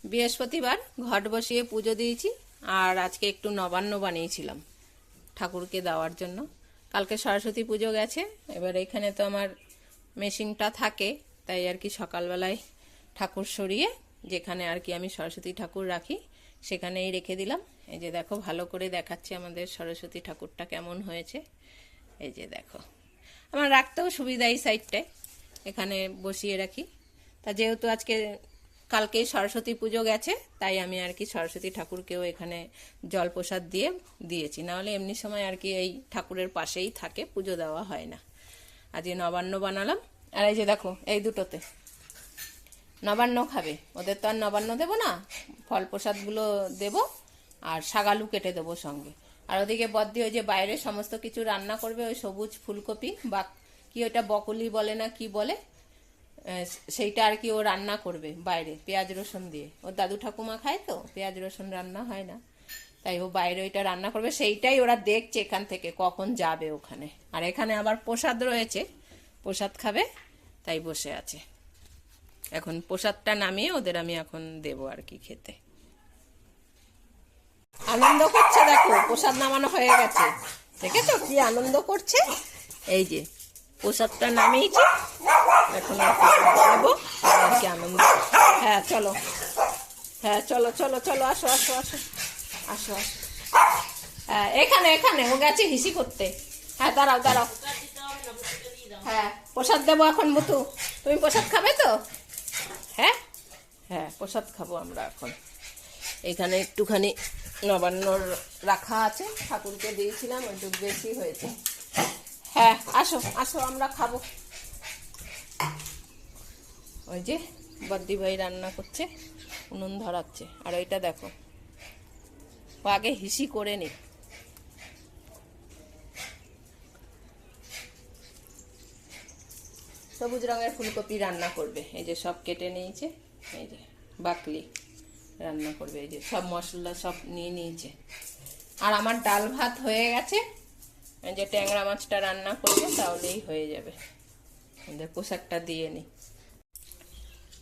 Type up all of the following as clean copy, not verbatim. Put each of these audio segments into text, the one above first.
বৃহস্পতিবার ঘট বসিয়ে পুজো দিয়েছি, আর আজকে একটু নবান্ন বানিয়েছিলাম ঠাকুরকে দেওয়ার জন্য। কালকে সরস্বতী পুজো গেছে, এবার এখানে তো আমার মেশিনটা থাকে, তাই আর কি সকালবেলায় ঠাকুর সরিয়ে যেখানে আর কি আমি সরস্বতী ঠাকুর রাখি সেখানেই রেখে দিলাম। এই যে দেখো, ভালো করে দেখাচ্ছি আমাদের সরস্বতী ঠাকুরটা কেমন হয়েছে। এই যে দেখো, আমার রাখতেও সুবিধা এই সাইডটায়, এখানে বসিয়ে রাখি। তা যেহেতু আজকে কালকে সরস্বতী পুজো গেছে, তাই আমি আর কি সরস্বতী ঠাকুরকেও এখানে জল প্রসাদ দিয়ে দিয়েছি, নাহলে এমনি সময় আর কি এই ঠাকুরের পাশেই থাকে, পুজো দেওয়া হয় না। আজকে নবান্ন বানালাম। আর এই যে দেখো, এই দুটোতে নবান্ন খাবে, ওদের তো আর নবান্ন দেবো না, ফল প্রসাদগুলো দেবো আর শাকালু কেটে দেবো সঙ্গে। আর ওদিকে বদ্দি ওই যে বাইরে সমস্ত কিছু রান্না করবে, ওই সবুজ ফুলকপি বা কি ওটা বকলি বলে না কি বলে, সেইটা আর কি ও রান্না করবে বাইরে পেঁয়াজ রসুন দিয়ে। ওর দাদু ঠাকুমা খায় তো পেঁয়াজ রসুন রান্না হয় না, তাই ও বাইরে ওইটা রান্না করবে। সেইটাই ওরা দেখছে এখান থেকে কখন যাবে ওখানে। আর এখানে আবার প্রসাদ রয়েছে, প্রসাদ খাবে, তাই বসে আছে। এখন প্রসাদটা নামিয়ে ওদের আমি এখন দেবো আর কি খেতে। আনন্দ করছে, দেখো প্রসাদ নামানো হয়ে গেছে, দেখেছো কি আনন্দ করছে। এই যে প্রসাদটা নামিয়েছি, এখন দেবো আর কি আনন্দ। হ্যাঁ চলো, হ্যাঁ চলো চলো চলো, আসো আসো আসো আসো আসো। হ্যাঁ এখানে এখানে ও গেছে হিসি করতে। হ্যাঁ দাঁড়াও দাঁড়াও, হ্যাঁ প্রসাদ দেবো এখন। মুতু, তুমি প্রসাদ খাবে তো? হ্যাঁ হ্যাঁ প্রসাদ খাবো আমরা এখন। এখানে একটুখানি নবান্নর রাখা আছে, ঠাকুরকে দিয়েছিলাম, একটু বেশি হয়েছে। হ্যাঁ আসো আসো, আমরা খাবো। ওই যে বদ্দি ভাই রান্না করছে, উনুন ধরাচ্ছে। আর ওইটা দেখো, ও আগে হিসি করে নি। সবুজ রঙের ফুলকপি রান্না করবে, এই যে সব কেটে নিয়েছে, এই যে বাকলি রান্না করবে, এই যে সব মশলা সব নিয়ে নিয়েছে। আর আমার ডাল ভাত হয়ে গেছে, এই যে ট্যাংরা মাছটা রান্না করবে, তাহলেই হয়ে যাবে। ওদের পোশাকটা দিয়ে নিই,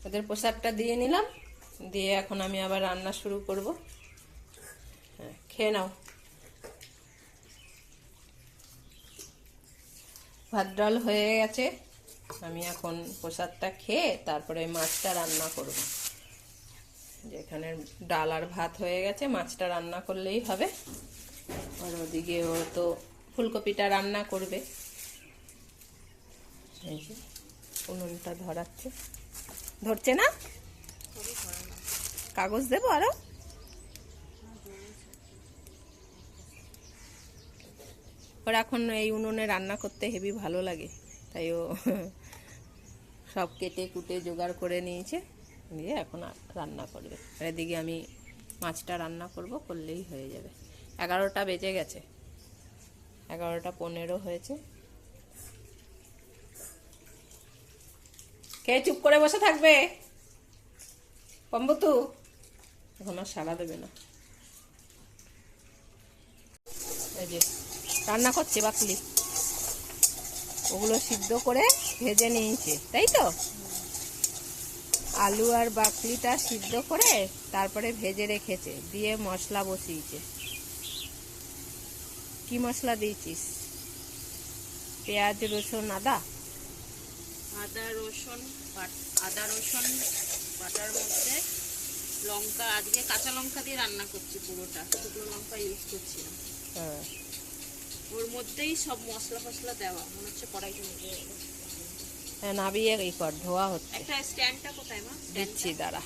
ওদের পোশাকটা দিয়ে নিলাম, দিয়ে এখন আমি আবার রান্না শুরু করব। হ্যাঁ খেয়ে নাও। ভাত ডাল হয়ে গেছে, আমি এখন প্রসাদটা খেয়ে তারপরে মাছটা রান্না করব। যেখানে ডাল আর ভাত হয়ে গেছে, মাছটা রান্না করলেই হবে। আর ওদিকে ও তো ফুলকপিটা রান্না করবে। এই যে উনুনটা ধরাচ্ছে, ধরছে না, কাগজ দেবো আরো। ওর এখন এই উনুনে রান্না করতে হেবি ভালো লাগে, তাই ও সব কেটে কুটে জোগাড় করে নিয়েছে, দিয়ে এখন রান্না করবে। আর এদিকে আমি মাছটা রান্না করব, করলেই হয়ে যাবে। 11টা বেজে গেছে, 11:15 হয়েছে। কে চুপ করে বসে থাকবে? পম্বতু এখন আর সাড়া দেবে না। এই যে রান্না করছে বাকলি, ওগুলো সিদ্ধ করে ভেজে নিয়েছে, তাই তো? আলু আর বাকলিটা সিদ্ধ করে তারপরে ভেজে রেখেছে, দিয়ে মশলা বসিয়েছে। কি মশলা দিয়েছিস? পেঁয়াজ রসুন আদা, আদা রসুন বাটার মধ্যে লঙ্কা, আজকে কাঁচা লঙ্কা দিয়ে রান্না করছি, পুরোটা শুকনো লঙ্কা ইউজ করছি না। হ্যাঁ ওর মধ্যেই সব মশলা ফসলা দেওয়া, মনে হচ্ছে কড়াইটা নিয়ে যাবে। হ্যাঁ নাবিয়ে এই কর, ধোয়া হচ্ছে। একটা স্ট্যান্ডটা কোথায় মা? দিচ্ছি দাঁড়া।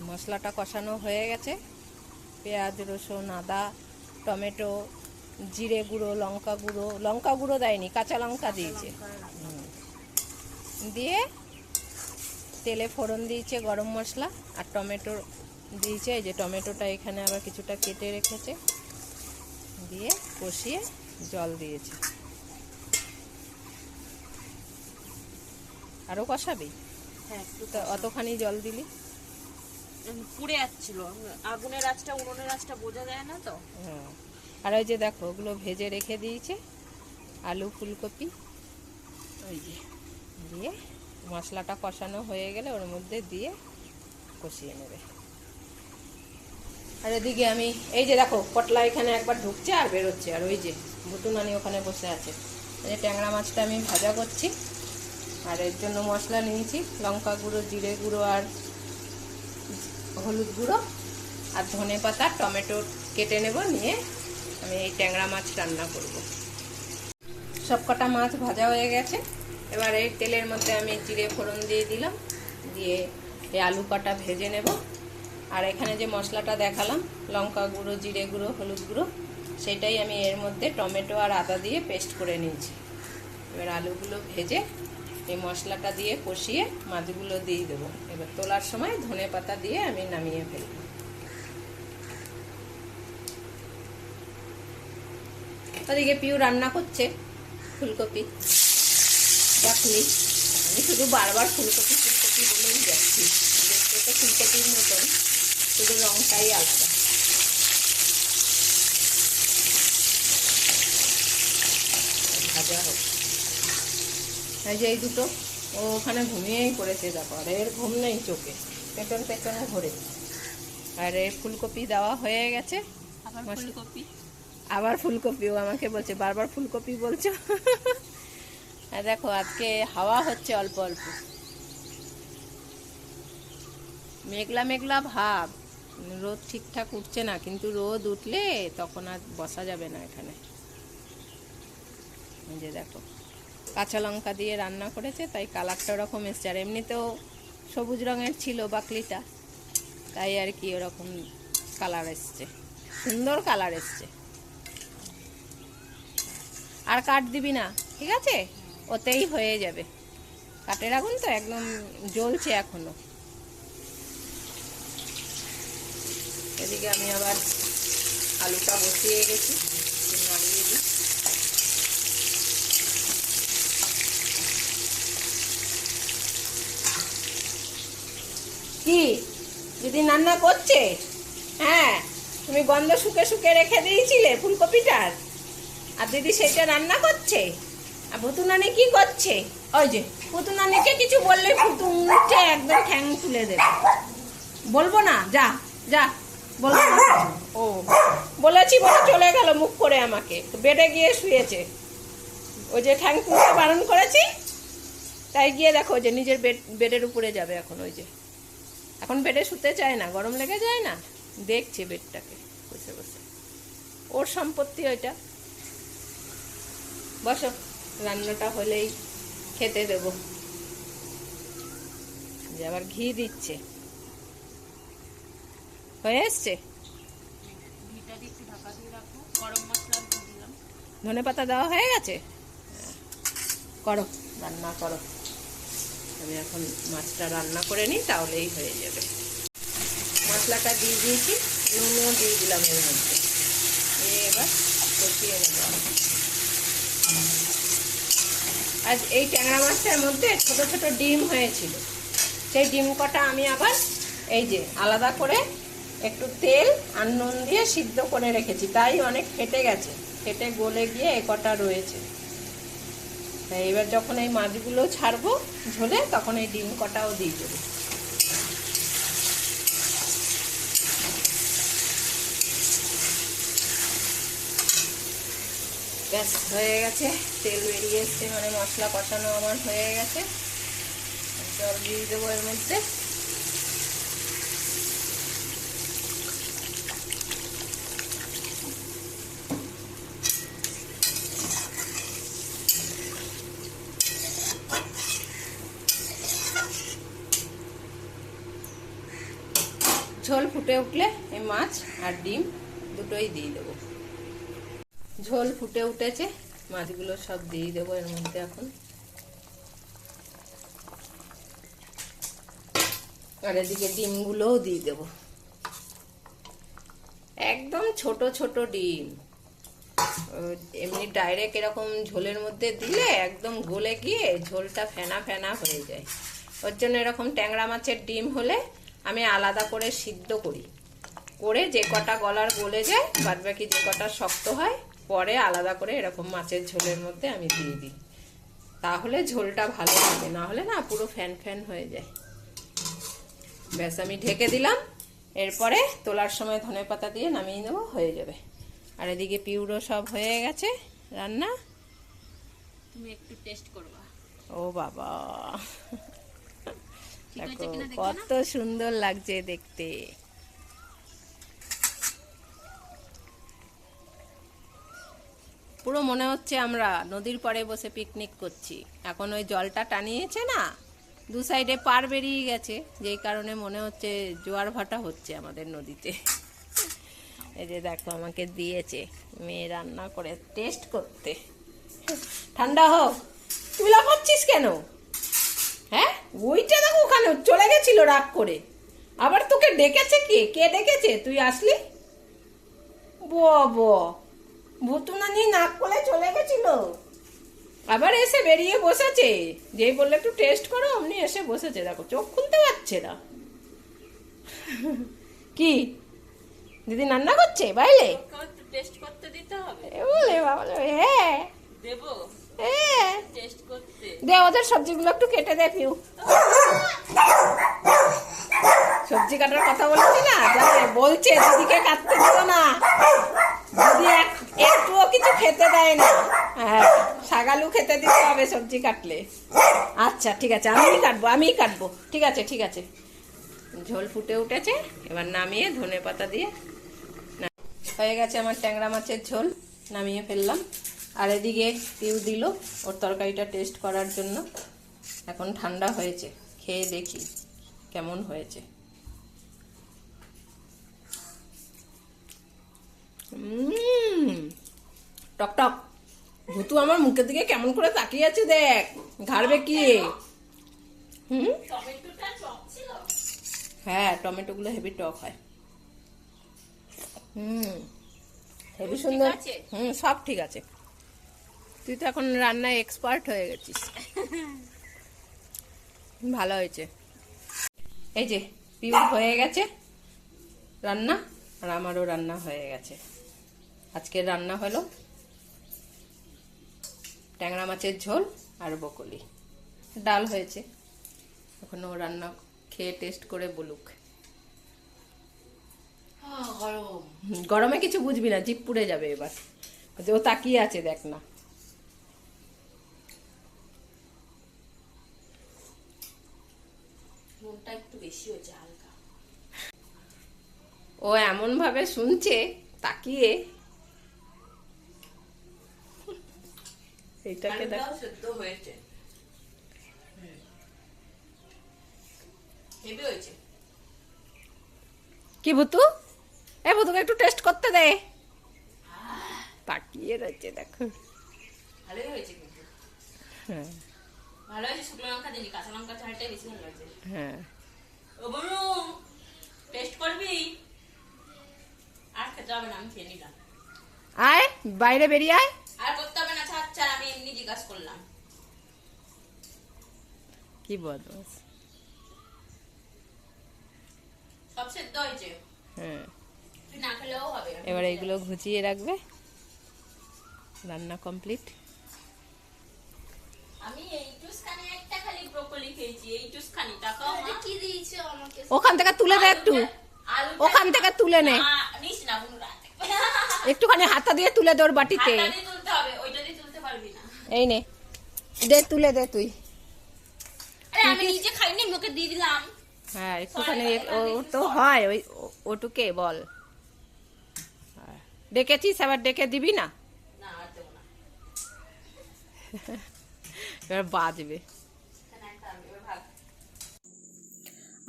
মশলাটা কষানো হয়ে গেছে, পেঁয়াজ রসুন আদা টমেটো জিরে গুঁড়ো লঙ্কা গুঁড়ো দেয়নি, কাঁচা লঙ্কা দিয়েছে। দিয়ে তেলে ফোড়ন দিয়েছে, গরম মশলা আর টমেটো দিয়েছে। এই যে টমেটোটা এখানে আবার কিছুটা কেটে রেখেছে, দিয়ে কষিয়ে জল দিয়েছে। আরও কষাবি? হ্যাঁ একটু অতখানি জল দিলি? পুড়ে যাচ্ছিল, আগুনের আঁচটা উনুনের আঁচটা বোঝা যায় না তো। হ্যাঁ আর ওই যে দেখো, ওগুলো ভেজে রেখে দিয়েছে, আলু ফুলকপি। ওই যে দিয়ে মশলাটা কষানো হয়ে গেলে ওর মধ্যে দিয়ে কষিয়ে নেবে। আর এদিকে আমি এই যে দেখো পটলা এখানে একবার ঢুকছে আর বেরোচ্ছে, আর ওই যে ভুতুনানি ওখানে বসে আছে। এই যে ট্যাংরা মাছটা আমি ভাজা করছি, আর এর জন্য মশলা নিয়েছি লঙ্কা গুঁড়ো, জিরে গুঁড়ো আর হলুদ গুঁড়ো আর ধনে পাতা, টমেটো কেটে নেব, নিয়ে আমি এই ট্যাংরা মাছ রান্না করব। সব কটা মাছ ভাজা হয়ে গেছে, এবার এই তেলের মধ্যে আমি জিরে ফোড়ন দিয়ে দিলাম, দিয়ে এই আলু কটা ভেজে নেব। আর এখানে যে মশলাটা দেখালাম লঙ্কা গুঁড়ো, জিরে গুঁড়ো, হলুদ গুঁড়ো, সেটাই আমি এর মধ্যে টমেটো আর আদা দিয়ে পেস্ট করে নিয়েছি। এবার আলুগুলো ভেজে এই মশলাটা দিয়ে কষিয়ে মাছগুলো দিয়ে দেবো। এবার তোলার সময় ধনে পাতা দিয়ে আমি নামিয়ে ফেলব। ওদিকে পিউ রান্না করছে ফুলকপি বাকলি। আমি শুধু বারবার ফুলকপি ফুলকপি বলেই যাচ্ছি, দেখতে তো ফুলকপির মতন, শুধু রংটাই আলাদা। ভাজা হোক। এই যে এই দুটো ও ওখানে ঘুমিয়েই পড়েছে, দেখো, আর এর ঘুম নেই চোখে, পেছন পেছনে ঘোরে। আর এই ফুলকপি দেওয়া হয়ে গেছে, আবার ফুলকপি ও আমাকে বলছে বারবার ফুলকপি বলছো। আর দেখো আজকে হাওয়া হচ্ছে অল্প অল্প, মেঘলা মেঘলা ভাব, রোদ ঠিকঠাক উঠছে না, কিন্তু রোদ উঠলে তখন আর বসা যাবে না এখানে। এই যে দেখো কাঁচা লঙ্কা দিয়ে রান্না করেছে, তাই কালারটা ওরকম এসছে, আর এমনিতেও সবুজ রঙের ছিল বাকলিটা, তাই আর কি ওরকম কালার এসছে, সুন্দর কালার এসছে। আর কাট দিবি না, ঠিক আছে, ওতেই হয়ে যাবে। কাঠের আগুন তো একদম জ্বলছে এখনো। এদিকে আমি আবার আলুটা বসিয়ে গেছি, নাড়িয়ে দিই। কি দিদি রান্না করছে? হ্যাঁ, তুমি গন্ধ শুকে শুকে রেখে দিয়েছিলে ফুলকপিটার, আর দিদি সেটা রান্না করছে। আর ভুতুনানি কি করছে? ওই যে ভুতুনানিকে কিছু বললে ভুতু উঠে একদম ঠ্যাং তুলে দেবে। বলবো না, যা যা, বলবো না। ও বলেছি বলে চলে গেল মুখ করে, আমাকে বেডে গিয়ে শুয়েছে। ওই যে ঠ্যাং তুলতে বারণ করেছি, তাই গিয়ে দেখো যে নিজের বেডের উপরে যাবে এখন। ওই যে এখন বেডে শুতে চায় না, গরম লেগে যায় না, দেখছে বেডটাকে বসে বসে, ওর সম্পত্তি ওইটা। বসো, রান্নাটা হলেই খেতে দেব। যে আবার ঘি দিচ্ছে, হয়ে এসছে। ধনে পাতা দেওয়া হয়ে গেছে, করো রান্না করো। আমি এখন মাছটা রান্না করে নিই, তাহলেই হয়ে যাবে। মশলাটা দিয়ে দিয়েছি, নুনও দিয়ে দিলাম এর মধ্যে, এবার কষিয়ে নেব। আজ এই ট্যাংরা মাছটার মধ্যে ছোট ছোট ডিম হয়েছিল, সেই ডিম কটা আমি আবার এই যে আলাদা করে একটু তেল আর নুন দিয়ে সিদ্ধ করে রেখেছি, তাই অনেক ফেটে গেছে, ফেটে গলে গিয়ে এ কটা রয়েছে। তাই এবার যখন এই মাছগুলো ছাড়বো ঝোলে, তখন এই ডিম কটাও দিয়ে দেবো। ব্যাস হয়ে গেছে, তেল বেরিয়ে এসছে, মানে মশলা কষানো আমার হয়ে গেছে। জল দিয়ে দেবো এর মধ্যে। ঝোল ফুটে উঠলে এই মাছ আর ডিম দুটোই দিয়ে দেবো। ঝোল ফুটে উঠেছে, মাছগুলো সব দিয়ে দেবো এর মধ্যে এখন। আর এদিকে ডিমগুলোও দিয়ে দেবো, একদম ছোট ছোট ডিম। এমনি ডাইরেক্ট এরকম ঝোলের মধ্যে দিলে একদম গলে গিয়ে ঝোলটা ফেনা ফেনা হয়ে যায়। ওর জন্য এরকম ট্যাংরা মাছের ডিম হলে আমি আলাদা করে সিদ্ধ করি, করে যে কটা গলার গলে যায়, বাদ বাকি যে কটা শক্ত হয় পরে আলাদা করে এরকম মাছের ঝোলের মধ্যে আমি দিয়ে দিই, তাহলে ঝোলটা ভালো হবে, না হলে না পুরো ফ্যান ফ্যান হয়ে যায়। ব্যাস আমি ঢেকে দিলাম, এরপরে তোলার সময় ধনেপাতা দিয়ে নামিয়ে নেবো, হয়ে যাবে। আর এদিকে পিউরো সব হয়ে গেছে রান্না। তুমি একটু টেস্ট করবা। ও বাবা, ঠিক আছে দেখো কিনা দেখো না। কত সুন্দর লাগছে দেখতে। পুরো মনে হচ্ছে আমরা নদীর পাড়ে বসে পিকনিক করছি। এখন ওই জলটা টানিয়েছে না, দু সাইডে পার বেরিয়ে গেছে, যেই কারণে মনে হচ্ছে জোয়ার ভাটা হচ্ছে আমাদের নদীতে। এই যে দেখো আমাকে দিয়েছে মেয়ে রান্না করে টেস্ট করতে। ঠান্ডা হোক। তুই লাফাচ্ছিস কেন? হ্যাঁ, ওইটা দেখো ওখানে চলে গেছিল রাগ করে। আবার তোকে ডেকেছে কে? কে ডেকেছে? তুই আসলি? বাবা, ভুতুনা নিয়ে নাক করে চলে গেছিল, আবার এসে বেরিয়ে বসেছে। যেই বললে একটু টেস্ট করো, অমনি এসে বসেছে। দেখো চোখ খুলতে পারছে না। কি দিদি রান্না করছে বাইরে? একটু টেস্ট করতে দিতে হবে। এ বলে বাবা, হ্যাঁ দেবো হ্যাঁ, টেস্ট করতে। দে ওদের সবজিগুলো একটু কেটে দে পিউ। সবজি কাটার কথা বলছি না, জানে বলছে দিদিকে কাটতে দিও না, দিদি একটুও কিছু খেতে দেয় না। হ্যাঁ, শাগালু খেতে দিতে হবে সবজি কাটলে। আচ্ছা ঠিক আছে, আমিই কাটবো। ঠিক আছে ঠিক আছে। ঝোল ফুটে উঠেছে, এবার নামিয়ে ধনেপাতা দিয়ে হয়ে গেছে আমার ট্যাংরা মাছের ঝোল, নামিয়ে ফেললাম। আর এদিকে পিউ দিল ওর তরকারিটা টেস্ট করার জন্য। এখন ঠান্ডা হয়েছে, খেয়ে দেখি কেমন হয়েছে। টক টক। ভুতু আমার মুখের দিকে কেমন করে তাকিয়ে আছে দেখ, ঘাড়বে কি। টমেটোটা টক ছিল। হ্যাঁ, টমেটোগুলো হেভি টক হয়। হেভি সুন্দর। আছে? সব ঠিক আছে। তুই তো এখন রান্নায় এক্সপার্ট হয়ে গেছিস। ভালো হয়েছে। এই যে পিউর হয়ে গেছে রান্না, আর আমারও রান্না হয়ে গেছে। আজকের রান্না হলো ট্যাংরা মাছের ঝোল আর বকুলি, ডাল হয়েছে। এখন ও রান্না খেয়ে টেস্ট করে বলুক। গরমে কিছু বুঝবি না, জিভ পুড়ে যাবে এবার। ও তাকিয়ে আছে দেখ না। নুনটা একটু বেশি হয়েছে, হালকা। ও এমন ভাবে শুনছে তাকিয়ে, এইটাকে দেখ। আলুটাও সেদ্ধ হয়েছে, হেভি হয়েছে। কি ভুতু, এ ভুতুকে একটু টেস্ট করতে দে। তাকিয়ে রয়েছে দেখো। ভালোই হয়েছে কিন্তু। হ্যাঁ ভালো হয়েছে, শুকনো লঙ্কা দিলি, কাঁচা লঙ্কা ঝালটাই বেশি ভালো লাগছে। হ্যাঁ। ও বনু, টেস্ট করবি? আর খেতে হবে না, আমি খেয়ে নিলাম। আয় বাইরে বেরিয়ে আয়। আর করতে হবে না, ছাড় ছাড়, আমি এমনি জিজ্ঞাসা করলাম। কি বদমাস। সব সেদ্ধ হয়েছে, হ্যাঁ, তুই না খেলেও হবে। এবার এগুলো ঘুচিয়ে রাখবে। রান্না কমপ্লিট। আমি এইটুস খানি একটা খালি ব্রোকলি খেয়েছি, এইটুস খানি। তাকাও মা, কি দিয়েছে আমাকে? ওখান থেকে তুলে দে একটু, ওখান থেকে তুলে নে। নিস না বুনু, রাত একটুখানি হাতা দিয়ে তুলে দে ওর বাটিতে। হাতটা দিয়ে তুলতে হবে, ওইটা দিয়ে তুলতে পারবি না। এই নে, দে তুলে দে তুই। আরে আমি নিজে খাইনি, মুখে দিয়ে দিলাম। হ্যাঁ, একটুখানি ও তো হয় ওই ওটুকে বল। ডেকেছিস, আবার ডেকে দিবি না? না আর দেবো না। এবার বাজবে। এখানে একটা আমি, এবার ভাগ।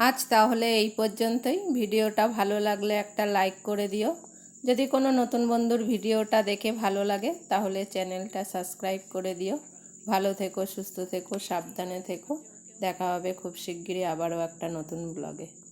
আজ তাহলে এই পর্যন্তই। ভিডিওটা ভালো লাগলে একটা লাইক করে দিও। যদি কোনো নতুন বন্ধুর ভিডিওটা দেখে ভালো লাগে তাহলে চ্যানেলটা সাবস্ক্রাইব করে দিও। ভালো থেকো, সুস্থ থেকো, সাবধানে থেকো। দেখা হবে খুব শিগগিরই আবারও একটা নতুন ব্লগে।